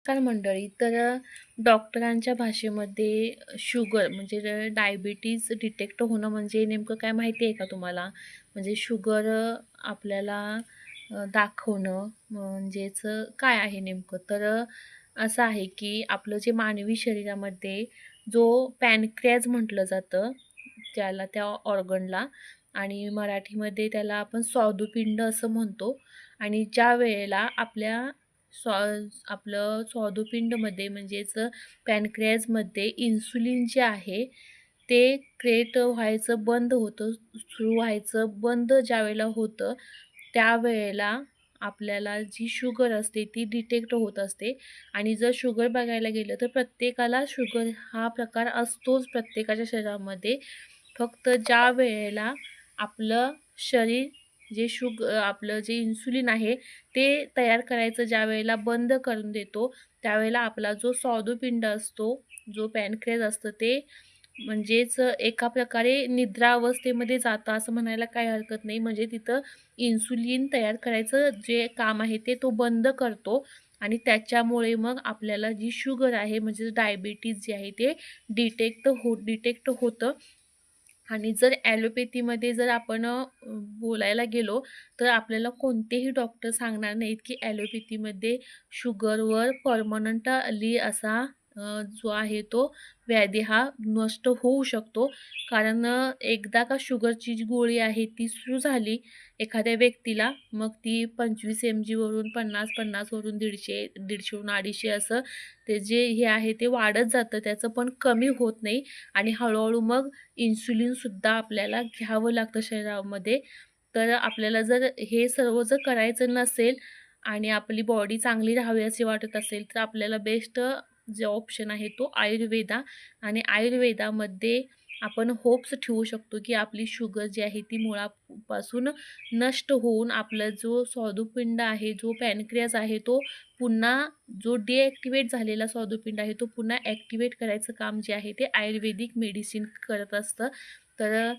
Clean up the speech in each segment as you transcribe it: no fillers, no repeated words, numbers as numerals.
नमस्कार मंडळी. डॉक्टरांच्या भाषेमध्ये शुगर म्हणजे डायबिटीज डिटेक्ट होणं म्हणजे नेमकं काय माहिती आहे का तुम्हाला? म्हणजे शुगर आपल्याला दाखवणं म्हणजेच काय आहे नेमकं? असं आहे की आपलं जे मानवी शरीरामध्ये जो पॅनक्रियाज म्हटलं जातं, त्या ऑर्गनला आणि मराठीमध्ये त्याला आपण स्वादुपिंड असं म्हणतो आणि ज्यावेळेला आपलं स्वादुपिंडमध्ये म्हणजेच पॅनक्रियाजमध्ये इन्सुलिन जे आहे, ते क्रिएट व्हायचं बंद होतं, सुरू व्हायचं बंद ज्यावेळेला होतं, त्यावेळेला आपल्याला जी शुगर असते ती डिटेक्ट होत असते आणि जर शुगर बघायला गेलं तर प्रत्येकाला शुगर हा प्रकार असतोच प्रत्येकाच्या शरीरामध्ये. फक्त ज्यावेळेला आपलं शरीर आपलं जे इन्सुलिन आहे ते तयार करायचं ज्यावेळेला बंद करून देतो, त्यावेळेला आपला जो स्वादुपिंड असतो, जो पॅनक्रियाज असतं ते एका प्रकारे निद्रा अवस्थेमध्ये जातं असं म्हणायला काही हरकत नाही. म्हणजे तिथं इन्सुलिन तयार करायचं जे काम आहे ते तो बंद करतो आणि त्याच्यामुळे मग आपल्याला जी शुगर आहे म्हणजे डायबिटीज जे आहे ते डिटेक्ट होतं. आणि जर ॲलोपॅथीमध्ये जर आपण बोलायला गेलो, तर आपल्याला कोणतेही डॉक्टर सांगणार नाहीत, की ॲलोपॅथीमध्ये शुगरवर परमनंटली असा जो आहे तो व्याधी हा नष्ट होऊ शकतो. कारण एकदा का शुगरची जी गोळी आहे ती सुरू झाली एखाद्या व्यक्तीला, मग ती 25 एमजीवरून 50 वरून 150, 150वरून 250 असं ते जे हे आहे ते वाढत जातं. त्याचं पण कमी होत नाही आणि हळू मग इन्सुलिनसुद्धा आपल्याला घ्यावं लागतं शरीरामध्ये. तर आपल्याला जर हे सर्व जर करायचं नसेल आणि आपली बॉडी चांगली राहावी अशी वाटत असेल, तर आपल्याला बेस्ट जो ऑप्शन आहे तो आयुर्वेदा आणि आयुर्वेदामध्ये आपण होप्स ठेवू शकतो, की आपली शुगर जी आहे ती मुळापासून नष्ट होऊन आपला जो स्वादुपिंड आहे, जो पॅनक्रियाज आहे, तो पुन्हा जो डिॲक्टिव्हेट झालेला स्वादुपिंड आहे, तो पुन्हा ॲक्टिव्हेट करायचं काम जे आहे ते आयुर्वेदिक मेडिसिन करत असतं. तर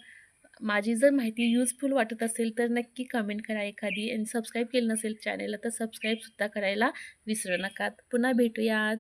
माझी जर माहिती युजफुल वाटत असेल, तर नक्की कमेंट करा एखादी आणि सबस्क्राईब केलं नसेल चॅनेलला, तर सबस्क्राईबसुद्धा करायला विसरू नका. पुन्हा भेटूयात.